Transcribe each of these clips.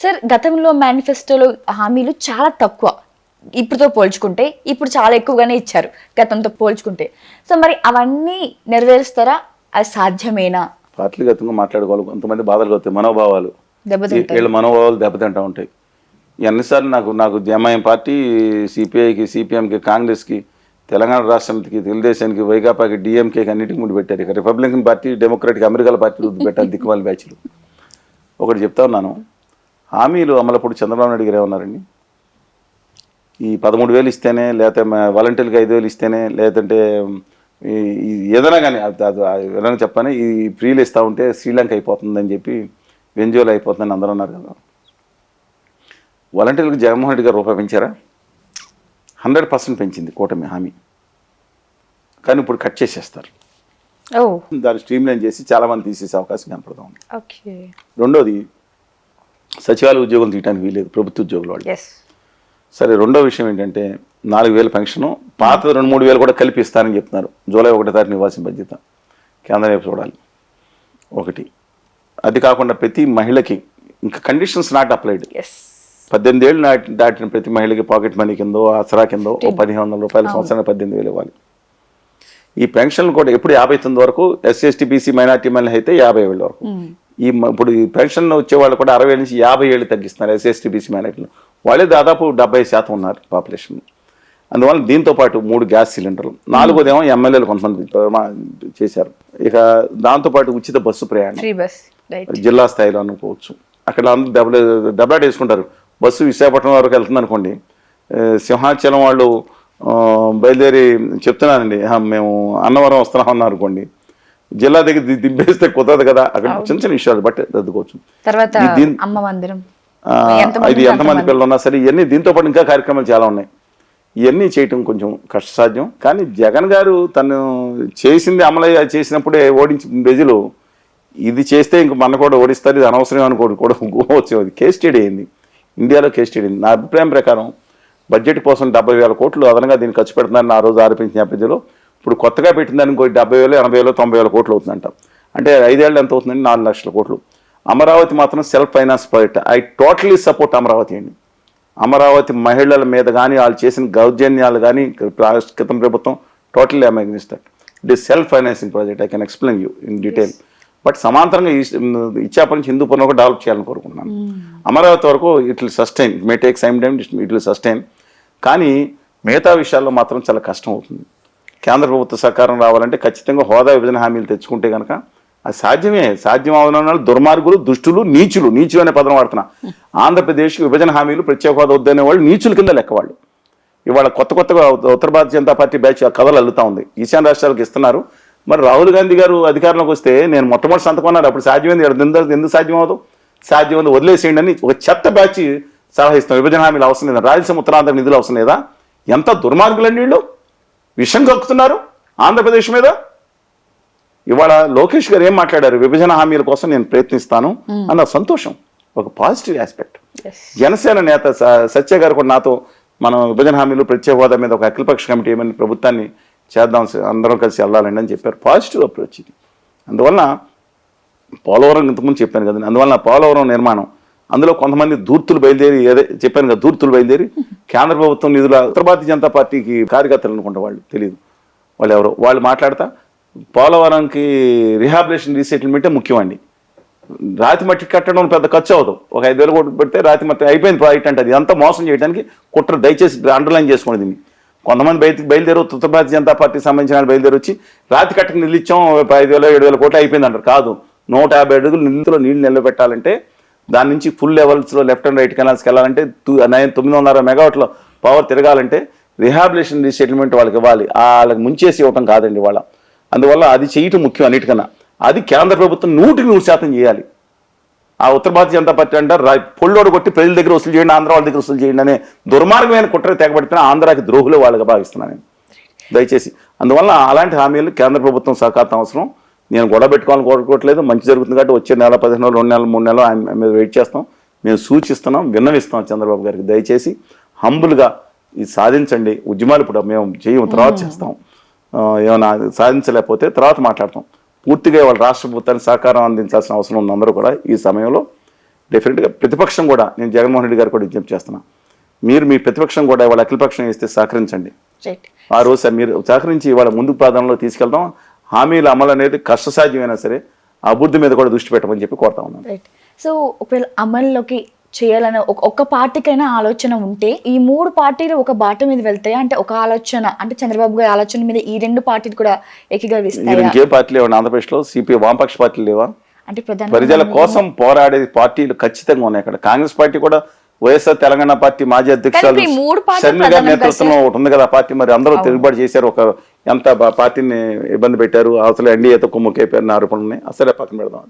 Sir గతంలో మేనిఫెస్టోలో హామీలు చాలా తక్కువ, ఇప్పుడుతో పోల్చుకుంటే ఇప్పుడు చాలా ఎక్కువగానే ఇచ్చారు గతంతో పోల్చుకుంటే. సో మరి అవన్నీ నెరవేరుస్తారా? అది సాధ్యమేనా? పార్టీగతంగా మాట్లాడుకోవాలి, కొంతమంది బాధలు అవుతాయి, మనోభావాలు వీళ్ళ మనోభావాలు దెబ్బతింటూ ఉంటాయి. ఎన్నిసార్లు నాకు జేఎంఐఎం పార్టీ, సిపిఐకి, సిపిఎంకి, కాంగ్రెస్కి, తెలంగాణ రాష్ట్రానికి, తెలుగుదేశానికి, వైకాపాకి, డిఎంకేకి అన్నిటికీ ముందు పెట్టారు. ఇక రిపబ్లికన్ పార్టీ, డెమోక్రాటిక్ అమెరికాల పార్టీ పెట్టాలి దిక్కుమాలి బ్యాచ్లు. ఒకటి చెప్తా ఉన్నాను, హామీలు అమలప్పుడు చంద్రబాబు నాయుడు గారు ఏమన్నారండి, ఈ 13,000 ఇస్తేనే, లేకపోతే వాలంటీర్కి 5,000 ఇస్తేనే, లేదంటే ఏదైనా కానీ ఏదైనా చెప్పని ఈ ఫ్రీలు ఇస్తూ ఉంటే శ్రీలంక అయిపోతుందని చెప్పి, వెంజువల్ అయిపోతుందని అందరూ అన్నారు కదా. వాలంటీర్లకు జగన్మోహన్ రెడ్డి గారు రూపాయి పెంచారా? 100% పెంచింది కూటమి హామీ. కానీ ఇప్పుడు కట్ చేసేస్తారు. దాన్ని స్ట్రీమ్లైన్ చేసి చాలామంది తీసేసే అవకాశం కనపడతా ఉంది. రెండోది, సచివాలయ ఉద్యోగులు తీయడానికి వీలేదు, ప్రభుత్వ ఉద్యోగులు వాళ్ళు. సరే, రెండో విషయం ఏంటంటే 4,000 పెన్షను, పాత 2-3 కూడా కలిపి ఇస్తారని చెప్తున్నారు. జూలై 1వ తారీఖున ఇవ్వాల్సిన బాధ్యత కేంద్రం వైపు చూడాలి. ఒకటి అది కాకుండా ప్రతి మహిళకి ఇంకా కండిషన్స్ నాట్ అప్లైడ్. 18 ఏళ్ళు దాటిన ప్రతి మహిళకి పాకెట్ మనీ కిందో, ఆసరా కిందో 1,500 రూపాయల సంవత్సరానికి 18,000 ఇవ్వాలి. ఈ పెన్షన్లు కూడా ఎప్పుడు 59 వరకు, ఎస్సీ ఎస్టీ బీసీ మైనార్టీ మహిళ అయితే 50,000 వరకు. ఇప్పుడు ఈ పెన్షన్ వచ్చే వాళ్ళు కూడా 60 నుంచి 50 ఏళ్ళు తగ్గిస్తున్నారు. ఎస్సీ ఎస్టీ బీసీ మైనార్టీలు వాళ్ళే దాదాపు 70% ఉన్నారు పాపులేషన్. అందువల్ల దీంతో పాటు 3 గ్యాస్ సిలిండర్లు, 4వదేమో ఎమ్మెల్యేలు కొంతమంది చేశారు. ఇక దాంతోపాటు ఉచిత బస్సు ప్రయాణం జిల్లా స్థాయిలో అనుకోవచ్చు. అక్కడ అందరూ దెబ్బలాట వేసుకుంటారు. బస్సు విశాఖపట్నం వరకు వెళ్తుంది అనుకోండి, సింహాచలం వాళ్ళు బయలుదేరి చెప్తున్నానండి, మేము అన్నవరం వస్తున్నాం అన్నారు అనుకోండి, జిల్లా దగ్గర దింపేస్తే కుదరదు కదా. అక్కడ చిన్న చిన్న విషయాలు బట్టి రద్దుకోవచ్చు. ఇది ఎంతమంది పిల్లలు ఉన్నా సరే, ఇవన్నీ దీంతో పాటు ఇంకా కార్యక్రమాలు చాలా ఉన్నాయి. ఇవన్నీ చేయటం కొంచెం కష్టసాధ్యం. కానీ జగన్ గారు తను చేసింది అమలు చేసినప్పుడే ఓడించి ప్రజలు ఇది చేస్తే ఇంక మన కూడా ఓడిస్తారు, ఇది అనవసరం అనుకోడు కూడా వచ్చేది. కేస్ స్టడీ అయింది, ఇండియాలో కేస్ స్టడీ అయింది. నా అభిప్రాయం ప్రకారం బడ్జెట్ కోసం 70,000 కోట్లు అదనంగా దీన్ని ఖర్చు పెడుతున్నారని ఆ రోజు ఆరోపించిన నేపథ్యంలో ఇప్పుడు కొత్తగా పెట్టిందని ఇంకో 70,000, 80,000, 90,000 కోట్లు అవుతుందంట. అంటే 5 ఏళ్ళు ఎంత అవుతుందండి? 4 లక్షల కోట్లు. అమరావతి మాత్రం self finance project. I totally support Amaravati అండి. అమరావతి మహిళల మీద కానీ, వాళ్ళు చేసిన దౌర్జన్యాలు కానీ క్రితం ప్రభుత్వం totally I against that. It is self financing project. I can explain you in detail. But సమాంతరంగా ఇచ్చాప నుంచి హిందూపురం కూడా డెవలప్ చేయాలని కోరుకుంటున్నాను. అమరావతి వరకు it will sustain, may take some time, it will sustain. కానీ మిగతా విషయాల్లో మాత్రం చాలా కష్టం అవుతుంది. కేంద్ర ప్రభుత్వ సహకారం రావాలంటే ఖచ్చితంగా హోదా విభజన హామీలు తెచ్చుకుంటే కనుక అది సాధ్యమే. సాధ్యం అవన దుర్మార్గులు, దుష్టులు, నీచులు అనే పదం వాడుతున్నా. ఆంధ్రప్రదేశ్ విభజన హామీలు, ప్రత్యేక హోదా వద్దనే వాళ్ళు నీచుల కింద లెక్క. వాళ్ళు ఇవాళ కొత్తగా ఉత్తర భారతీయ జనతా పార్టీ బ్యాచ్ కథలు అల్లుతా ఉంది. ఈశాన్య రాష్ట్రాలకు ఇస్తున్నారు. మరి రాహుల్ గాంధీ గారు అధికారంలోకి వస్తే నేను మొట్టమొదటి సంతకం అన్నారు. అప్పుడు సాధ్యమైంది, ఎందుకు సాధ్యం అవ్వదు? సాధ్యమైంది, వదిలేసేయండి అని ఒక చెత్త బ్యాచ్ సలహా ఇస్తాం. విభజన హామీలు అవసరం లేదా? రాయలసీమ ఉత్తరాంధ్ర నిధులు అవసరం లేదా? ఎంత దుర్మార్గులండి వీళ్ళు! విషం కక్కుతున్నారు ఆంధ్రప్రదేశ్ మీద. ఇవాళ లోకేష్ గారు ఏం మాట్లాడారు? విభజన హామీల కోసం నేను ప్రయత్నిస్తాను అన్న సంతోషం, ఒక పాజిటివ్ ఆస్పెక్ట్. జనసేన నేత సత్య గారు కూడా నాతో మనం విభజన హామీలు, ప్రత్యేక హోదా మీద ఒక అఖిలపక్ష కమిటీ ఏమైనా ప్రభుత్వాన్ని చేద్దాం, అందరం కలిసి వెళ్ళాలండి అని చెప్పారు. పాజిటివ్ అప్రోచ్ ఇది. అందువల్ల పోలవరం ఇంతకుముందు చెప్పాను కదండి, అందువల్ల పోలవరం నిర్మాణం, అందులో కొంతమంది ధూర్తులు బయలుదేరి, చెప్పాను కదా, ధూర్తులు బయలుదేరి కేంద్ర ప్రభుత్వం నిధుల, ఉత్తర భారతీయ జనతా పార్టీకి కార్యకర్తలు అనుకుంటా, వాళ్ళు తెలియదు వాళ్ళు ఎవరో, వాళ్ళు మాట్లాడతా పోలవరంకి రిహాబిలేషన్ రీసెటిల్మెంటే ముఖ్యమండి. రాతి మట్టి కట్టడం పెద్ద ఖర్చు అవుతాం. ఒక 5,000 కోట్లు పెడితే రాతి మట్టి అయిపోయింది ప్రాజెక్ట్ అంటే. అది అంతా మోసం చేయడానికి కుట్ర. దయచేసి అండర్లైన్ చేసుకోండి దీన్ని. కొంతమంది బయలుదేరు, ఉత్తర భారతీయ జనతా పార్టీకి సంబంధించిన బయలుదేరి వచ్చి రాతి కట్టకు నిలిచాం, 5,000, 7,000 కోట్లు అయిపోయింది అంటారు. కాదు, 150 అడుగులు నిధులో నీళ్లు నిలబెట్టాలంటే, దాని నుంచి ఫుల్ లెవెల్స్లో లెఫ్ట్ అండ్ రైట్ కెనాల్స్కి వెళ్ళాలంటే, 960 మెగావాట్ల పవర్ తిరగాలంటే రిహాబిలేషన్ రీసెటిల్మెంట్ వాళ్ళకి ఇవ్వాలి. వాళ్ళకి ముంచేసి ఇవ్వటం కాదండి వాళ్ళ. అందువల్ల అది చేయటం ముఖ్యం అన్నిటికన్నా. అది కేంద్ర ప్రభుత్వం 100% చేయాలి. ఆ ఉత్తర భారతీయ జనతా పార్టీ అంటారు పొల్లోడు కొట్టి ప్రజల దగ్గర వసూలు చేయండి, ఆంధ్ర వాళ్ళ దగ్గర వసూలు చేయండి అనే దుర్మార్గమైన కుట్ర తెగబడుతున్నా ఆంధ్రాకి ద్రోహులు వాళ్ళగా భావిస్తున్నాను నేను, దయచేసి. అందువల్ల అలాంటి హామీలు కేంద్ర ప్రభుత్వం సహకారం అవసరం. నేను గొడవ పెట్టుకోవాలని కోరుకోవట్లేదు. మంచి జరుగుతుంది కాబట్టి వచ్చే నెల, 15 నెలలు, 2 నెలలు, 3 నెలలు ఆయన మీద వెయిట్ చేస్తాం. మేము సూచిస్తున్నాం, విన్నవిస్తాం చంద్రబాబు గారికి. దయచేసి హంబుల్గా ఇది సాధించండి. ఉద్యమాలు ఇప్పుడు మేము చేయము, తర్వాత చేస్తాం. ఏమైనా సాధించలేకపోతే తర్వాత మాట్లాడతాం. పూర్తిగా వాళ్ళ రాష్ట్ర ప్రభుత్వానికి సహకారం అందించాల్సిన అవసరం ఉంది అందరూ కూడా ఈ సమయంలో. డెఫినెట్గా ప్రతిపక్షం కూడా నేను జగన్మోహన్ రెడ్డి గారు కూడా విజ్ఞప్తి చేస్తున్నా, మీరు మీ ప్రతిపక్షం కూడా ఇవాళ అఖిలపక్షం ఇస్తే సహకరించండి. ఆ రోజు సార్ మీరు సహకరించి ఇవాళ ముందు ప్రాధాన్యంలో తీసుకెళ్తాం. హామీల అమలు అనేది కష్టసాధ్యమైనా సరే అభివృద్ధి మీద కూడా దృష్టి పెట్టమని చెప్పి కోరుతా ఉన్నాను. సో ఒకవేళ అమల్లోకి చేయాలని ఒక్క పార్టీకైనా ఆలోచన ఉంటే ఈ 3 పార్టీలు ఒక బాట మీద వెళ్తాయా? అంటే ఒక ఆలోచన అంటే చంద్రబాబు గారి ఆలోచన మీద ఈ 2 పార్టీలు కూడా ఏకీభవిస్తాయా? ఇంకే పార్టీ లేవా ఆంధ్రప్రదేశ్లో? సిపిఐ వామపక్ష పార్టీలు లేవా? అంటే ప్రజల కోసం పోరాడే పార్టీలు ఖచ్చితంగా ఉన్నాయి. అక్కడ కాంగ్రెస్ పార్టీ కూడా వైఎస్ఆర్ తెలంగాణ పార్టీ మాజీ అధ్యక్షురాలు షర్మిల గారి నేతృత్వంలో ఒకటి ఉంది కదా పార్టీ. మరి అందరూ తిరుగుబాటు చేశారు, ఒక ఎంత పార్టీని ఇబ్బంది పెట్టారు, అసలు ఎన్డీఏతో కుమ్ముకైపోయిన ఆరోపణలు ఉన్నాయి. అసలే పక్కన పెడదాం.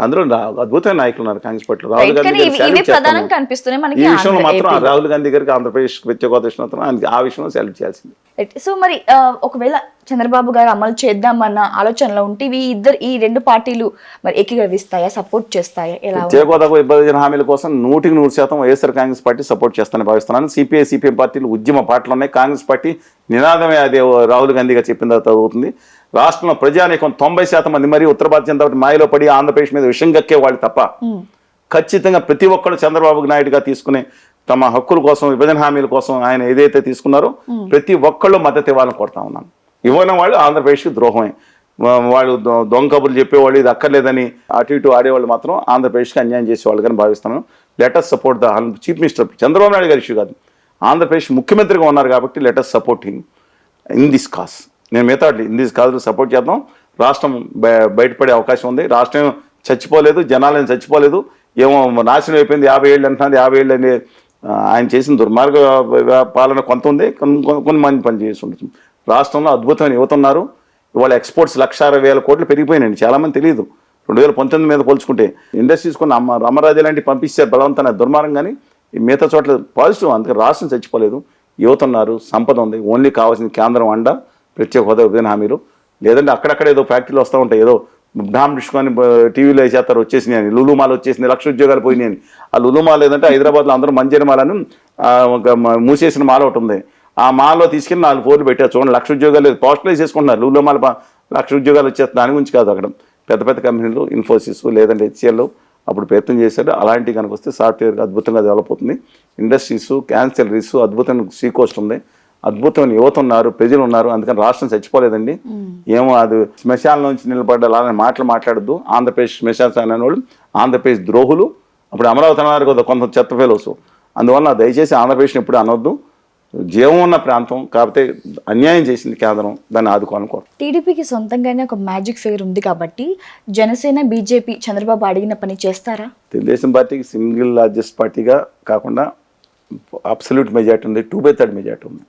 అందులో అద్భుతమైన నాయకులు ఉన్నారు కాంగ్రెస్ పార్టీలో. రాహుల్ గాంధీ ఈ విషయంలో మాత్రం రాహుల్ గాంధీ గారికి ఆంధ్రప్రదేశ్ ప్రత్యేక హోదా ఇచ్చినందుకు ఆ విషయంలో సెలెక్ట్ చేయాల్సింది. సో మరి ఒకవేళ చంద్రబాబు గారు అమలు చేద్దామన్న ఆలోచనలో ఉంటే ఈ 2 పార్టీలు మరి ఏకీభవిస్తాయా, సపోర్ట్ చేస్తాయా? ప్రత్యేక హోదాకు విభజన హామీల కోసం 100% వైఎస్ఆర్ కాంగ్రెస్ పార్టీ సపోర్ట్ చేస్తానని భావిస్తున్నాను. సిపిఐ సిపిఎం పార్టీలు ఉద్యమ పార్టీలు ఉన్నాయి. కాంగ్రెస్ పార్టీ నినాదమే అదే రాహుల్ గాంధీ గారు చెప్పిన తర్వాత అవుతుంది. రాష్ట్రంలో ప్రజానీకం 90% మంది మరి ఉత్తర భారత జనతా పార్టీ మాయలో పడి ఆంధ్రప్రదేశ్ మీద విషం గక్కే వాళ్ళు తప్ప ఖచ్చితంగా ప్రతి ఒక్కరు చంద్రబాబు నాయుడుగా తీసుకునే తమ హక్కుల కోసం విభజన హామీల కోసం ఆయన ఏదైతే తీసుకున్నారో ప్రతి ఒక్కళ్ళు మద్దతు ఇవ్వాలని కోరుతా ఉన్నాను. ఇవ్వని వాళ్ళు ఆంధ్రప్రదేశ్కి ద్రోహమే. వాళ్ళు దొంగ కబుర్లు చెప్పేవాళ్ళు, ఇది అక్కర్లేదని అటు ఇటు ఆడేవాళ్ళు మాత్రం ఆంధ్రప్రదేశ్కి అన్యాయం చేసేవాళ్ళు కానీ భావిస్తున్నాను. Let's support the chief minister Chandrababu Naidu గారి ఇష్యూ కాదు, ఆంధ్రప్రదేశ్ ముఖ్యమంత్రిగా ఉన్నారు కాబట్టి let's support him in this cause. నేను మిగతా ఇన్ దిస్ కాజ్లో సపోర్ట్ చేద్దాం. రాష్ట్రం బయటపడే అవకాశం ఉంది. రాష్ట్రం చచ్చిపోలేదు, జనాలను చచ్చిపోలేదు, ఏమో నాశనం అయిపోయింది. 50 ఏళ్ళు అంటున్నది. 50 ఏళ్ళు అని ఆయన చేసిన దుర్మార్గ పాలన కొంత ఉంది, కొన్ని మంది పని చేసి ఉంటుంది. రాష్ట్రంలో అద్భుతమైన యువత ఉన్నారు. ఇవాళ ఎక్స్పోర్ట్స్ 1,60,000 కోట్లు పెరిగిపోయినాయండి. చాలామంది తెలియదు. 2019 మీద పోల్చుకుంటే ఇండస్ట్రీస్ కొన్ని అమరాజు లాంటివి పంపిస్తే బలవంతమైన దుర్మార్గం, కానీ మిగతా చోట్ల పాజిటివ్. అందుకే రాష్ట్రం చచ్చిపోలేదు, యువత ఉన్నారు, సంపద ఉంది. ఓన్లీ కావాల్సిన కేంద్రం అండ ప్రత్యేక హోదా విభజన హామీలు. లేదంటే అక్కడక్కడ ఏదో ఫ్యాక్టరీలు వస్తూ ఉంటాయి, ఏదో డామ్ డిస్కొని టీవీలో వేసేస్తారు వచ్చేసినాయి అని, లులుమాలు వచ్చేసింది, 1,00,000 ఉద్యోగాలు పోయినాయి అని. ఆ లులుమాల్ లేదంటే హైదరాబాద్లో అందరూ మంజరి మాలని మూసేసిన మాల ఒకటి ఉంది. ఆ మాల్లో తీసుకెళ్ళి 4 ఫ్లోర్లు పెట్టారు. చూడండి, 1,00,000 ఉద్యోగాలు లేదు, పోస్టలైజ్ చేసుకుంటున్నారు. లులుమాల 1,00,000 ఉద్యోగాలు వచ్చేస్తుంది. దాని గురించి కాదు, అక్కడ పెద్ద పెద్ద కంపెనీలు ఇన్ఫోసిస్ లేదంటే హెచ్సిఎల్ అప్పుడు ప్రయత్నం చేశారు. అలాంటివి కనుక వస్తే సాఫ్ట్వేర్ అద్భుతంగా డెవలప్ అవుతుంది. ఇండస్ట్రీస్, క్యాన్సలరీస్ అద్భుతమైన సీకోస్ట్ ఉంది, అద్భుతమైన యువత ఉన్నారు, ప్రజలు ఉన్నారు. అందుకని రాష్ట్రం చచ్చిపోలేదండి. ఏమో అది శ్మశాల నుంచి నిలబడ్డ అలానే మాటలు మాట్లాడద్దు. ఆంధ్రప్రదేశ్ శ్మశాన అనేవాళ్ళు ఆంధ్రప్రదేశ్ ద్రోహులు. అప్పుడు అమరావతి అన్నారు కదా కొంత చెత్త ఫెలోస్. అందువల్ల దయచేసి ఆంధ్రప్రదేశ్ని ఎప్పుడు అనొద్దు. జీవం ఉన్న ప్రాంతం కాకపోతే అన్యాయం చేసింది కేంద్రం, దాన్ని ఆదుకోవాలనుకోరు. టీడీపీకి సొంతంగానే ఒక మ్యాజిక్ ఫిగర్ ఉంది కాబట్టి జనసేన, బీజేపీ చంద్రబాబు అడిగిన పని చేస్తారా? తెలుగుదేశం పార్టీకి సింగిల్ లార్జెస్ట్ పార్టీగా కాకుండా అబ్సల్యూట్ మెజార్టీ ఉంది, 2/3 మెజార్టీ ఉంది.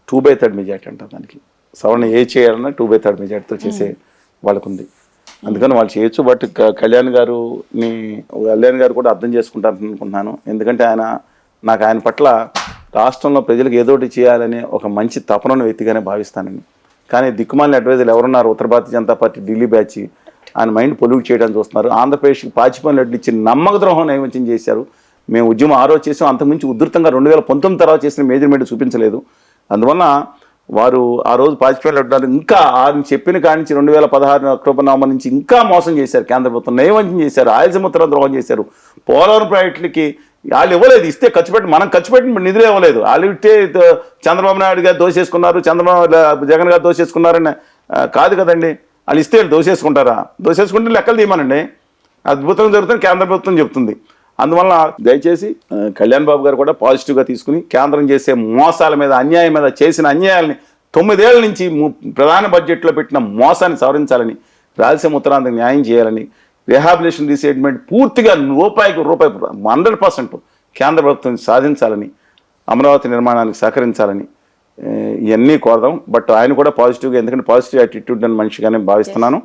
2/3 మెజార్టీ అంటారు దానికి. సవరణ ఏ చేయాలన్నా 2/3 మెజార్టీతో చేసే వాళ్ళకు ఉంది. అందుకని వాళ్ళు చేయొచ్చు. బట్ కళ్యాణ్ గారు కూడా అర్థం చేసుకుంటారు అనుకుంటున్నాను. ఎందుకంటే ఆయన పట్ల రాష్ట్రంలో ప్రజలకు ఏదో ఒకటి చేయాలనే ఒక మంచి తపనను వ్యక్తిగానే భావిస్తానని. కానీ దిక్కుమాలిన అడ్వైజర్లు ఎవరున్నారు? ఉత్తర భారతీయ జనతా పార్టీ ఢిల్లీ బ్యాచ్ ఆయన మైండ్ పొల్యూట్ చేయడానికి చూస్తున్నారు. ఆంధ్రప్రదేశ్కి పాచిపోయిన అడ్లు ఇచ్చి నమ్మక ద్రోహం నైవేద్యం చేశారు. మేము ఉద్యమం ఆ రోజు చేసాం, అంతకుమించి ఉధృతంగా 2019 తర్వాత చేసిన మేజర్మెంట్ చూపించలేదు. అందువల్ల వారు ఆ రోజు పాచిపోయిన అడ్డాలు ఇంకా ఆయన చెప్పిన కాడి నుంచి 2016 అక్టోబర్ నవంబర్ నుంచి ఇంకా మోసం చేశారు. కేంద్ర ప్రభుత్వం నైవేద్యం చేశారు, ఆయసముద్ర ద్రోహం చేశారు. పోలవరం ప్రాజెక్టులకి వాళ్ళు ఇవ్వలేదు, ఇస్తే మనం ఖర్చు పెట్టిన నిధులు ఇవ్వలేదు. వాళ్ళు ఇస్తే చంద్రబాబు నాయుడు గారు దోసేసుకున్నారు, జగన్ గారు దోసేసుకున్నారని కాదు కదండి. వాళ్ళు ఇస్తే దోసేసుకుంటారా? దోసేసుకుంటే లెక్కలు తీయమనండి. అద్భుతంగా జరుగుతుంది, కేంద్ర ప్రభుత్వం చెప్తుంది. అందువల్ల దయచేసి కళ్యాణ్ బాబు గారు కూడా పాజిటివ్గా తీసుకుని కేంద్రం చేసే మోసాల మీద, అన్యాయం మీద, చేసిన అన్యాయాలని 9 ఏళ్ల నుంచి ప్రధాన బడ్జెట్లో పెట్టిన మోసాన్ని సవరించాలని, రాయలసీమ ఉత్తరాంధ్రకు న్యాయం చేయాలని, రిహాబిలిటేషన్ రీసెటిల్మెంట్ పూర్తిగా రూపాయి 100% కేంద్ర ప్రభుత్వం సాధించాలని, అమరావతి నిర్మాణానికి సహకరించాలని ఇవన్నీ కోరదాం. బట్ ఆయన కూడా పాజిటివ్గా, ఎందుకంటే పాజిటివ్ యాటిట్యూడ్ అని మనిషిగానే భావిస్తున్నాను.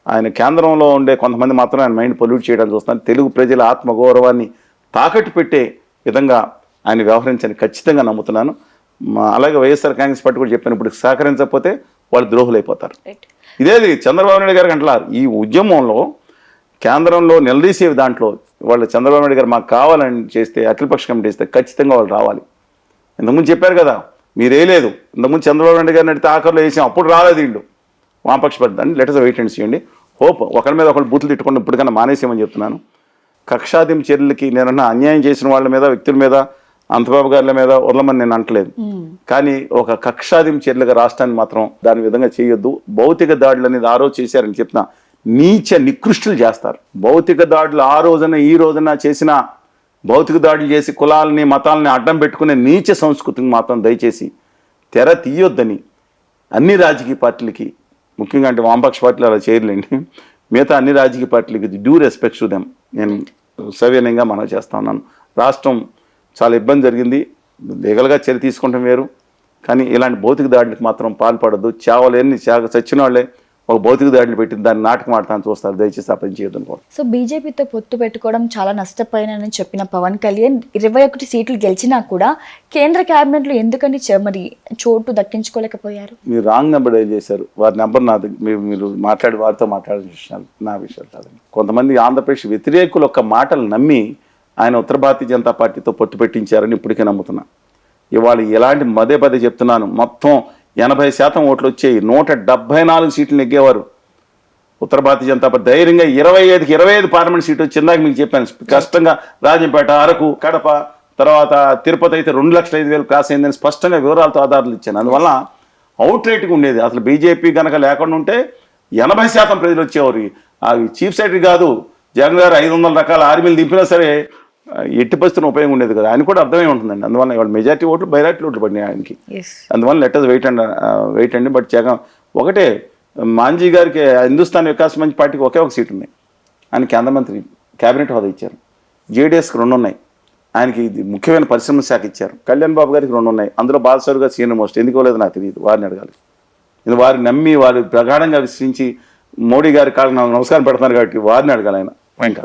ఆయన కేంద్రంలో ఉండే కొంతమంది మాత్రం ఆయన మైండ్ పొల్యూట్ చేయడానికి చూస్తున్నారు. తెలుగు ప్రజల ఆత్మగౌరవాన్ని తాకట్టు పెట్టే విధంగా ఆయన వ్యవహరించని ఖచ్చితంగా నమ్ముతున్నాను. అలాగే వైఎస్ఆర్ కాంగ్రెస్ పార్టీ కూడా చెప్పాను, ఇప్పుడు సహకరించకపోతే వాళ్ళు ద్రోహులు అయిపోతారు. ఇదేది చంద్రబాబు నాయుడు గారికి అంటున్నారు. ఈ ఉద్యమంలో కేంద్రంలో నిలదీసే దాంట్లో వాళ్ళు చంద్రబాబు నాయుడు గారు మాకు కావాలని చేస్తే, అఖిలపక్ష కమిటీ ఇస్తే ఖచ్చితంగా వాళ్ళు రావాలి. ఇంతకుముందు చెప్పారు కదా, మీరు వేయలేదు. ఇంతకుముందు చంద్రబాబు నాయుడు గారిని అడిగితే ఆఖరిలో వేసాం, అప్పుడు రాలేదు వీళ్ళు వామపక్ష పద్ధతి. Let us wait and see అండి. హోప్ ఒకరి మీద ఒకళ్ళు బూతులు తిట్టుకుని ఇప్పటికన్నా మానేసేమని చెప్తున్నాను. కక్షాదిం చర్యలకి నేనన్నా అన్యాయం చేసిన వాళ్ళ మీద, వ్యక్తుల మీద, అంతబాబు గారి మీద వదలమని నేను అంటలేదు. కానీ ఒక కక్షాదిం చర్యలుగా రాష్ట్రాన్ని మాత్రం దాని విధంగా చేయొద్దు. భౌతిక దాడులు అనేది ఆ రోజు చేశారని చెప్తున్నా, నీచ నికృష్టులు చేస్తారు. భౌతిక దాడులు ఆ రోజున ఈ రోజున చేసిన భౌతిక దాడులు చేసి కులాలని మతాలని అడ్డం పెట్టుకునే నీచ సంస్కృతిని మాత్రం దయచేసి తెర తీయొద్దని అన్ని రాజకీయ పార్టీలకి, ముఖ్యంగా అంటే వామపక్ష పార్టీలు అలా చేయలేండి, మిగతా అన్ని రాజకీయ పార్టీలకి డ్యూ రెస్పెక్ట్ టు దెమ్ నేను సవినయంగా మనం చేస్తా ఉన్నాను. రాష్ట్రం చాలా ఇబ్బంది జరిగింది, లీగల్గా చర్య తీసుకుంటాం వేరు, కానీ ఇలాంటి భౌతిక దాడులకు మాత్రం పాల్పడద్దు. చావలేని చచ్చిన వాళ్ళే ఒక భౌతిక దాడులు పెట్టి దాన్ని నాటకం ఆడతాను చూస్తారు. దయచేసి ఆ పని చేయొద్దు అనుకోండి. సో బీజేపీతో పొత్తు పెట్టుకోవడం చాలా నష్టపోయినని చెప్పిన పవన్ కళ్యాణ్ 21 సీట్లు గెలిచినా కూడా కేంద్ర క్యాబినెట్లో ఎందుకని మరి చోటు దక్కించుకోలేకపోయారు? మీరు రాంగ్ నెంబర్ డైల్ చేశారు. వారి నెంబర్ నాది, మీరు మాట్లాడి వారితో మాట్లాడిన విషయాలు నా విషయాలు కాదండి. కొంతమంది ఆంధ్రప్రదేశ్ వ్యతిరేకులు ఒక మాటలు నమ్మి ఆయన ఉత్తర భారతీయ జనతా పార్టీతో పొత్తు పెట్టించారని ఇప్పటికే నమ్ముతున్నా. ఇవాళ ఎలాంటి పదే చెప్తున్నాను, మొత్తం 80% ఓట్లు వచ్చాయి. 174 సీట్లు నెగ్గేవారు ఉత్తర భారతీయ జనతా పార్టీ. ధైర్యంగా 25 పార్లమెంట్ సీట్లు వచ్చిందాక మీకు చెప్పాను. కష్టంగా రాజంపేట, అరకు, కడప, తర్వాత తిరుపతి అయితే 2,05,000 క్రాస్ అయిందని స్పష్టంగా వివరాలతో ఆధారాలు ఇచ్చాను. అందువల్ల అవుట్ రేట్గా ఉండేది. అసలు బీజేపీ కనుక లేకుండా ఉంటే 80% ప్రజలు వచ్చేవారు. అవి చీఫ్ సెక్రటరీ కాదు, జగన్ గారు 500 రకాల ఆర్మీలు దింపినా సరే ఎట్టి పరిస్థితున్న ఉపయోగం ఉండేది కదా. ఆయన కూడా అర్థమై ఉంటుందండి. అందువల్ల ఇవాళ మెజార్టీ ఓట్లు బైరాటీ ఓట్లు పడినాయి ఆయనకి. అందువల్ల లెటర్స్ వెయిట్ అండి. బట్ జగన్ ఒకటే, మాంజీ గారికి హిందుస్థాన్ వికాస్ మంచి పార్టీకి ఒకే ఒక సీట్ ఉన్నాయి. ఆయన కేంద్ర మంత్రి క్యాబినెట్ హోదా ఇచ్చారు. జేడీఎస్కి 2 ఉన్నాయి. ఆయనకి ఇది ముఖ్యమైన పరిశ్రమ శాఖ ఇచ్చారు. కళ్యాణ్ బాబు గారికి 2 ఉన్నాయి. అందులో బాలసారు గారు సీనియర్ మోస్ట్. ఎందుకు లేదు నాకు తెలియదు, వారిని అడగాలి. ఇది వారిని నమ్మి వారు ప్రగాఢంగా విశ్వసించి మోడీ గారి కాళ్ళకి నమస్కారం పెడుతున్నారు కాబట్టి వారిని అడగాలి. ఆయన కాదు.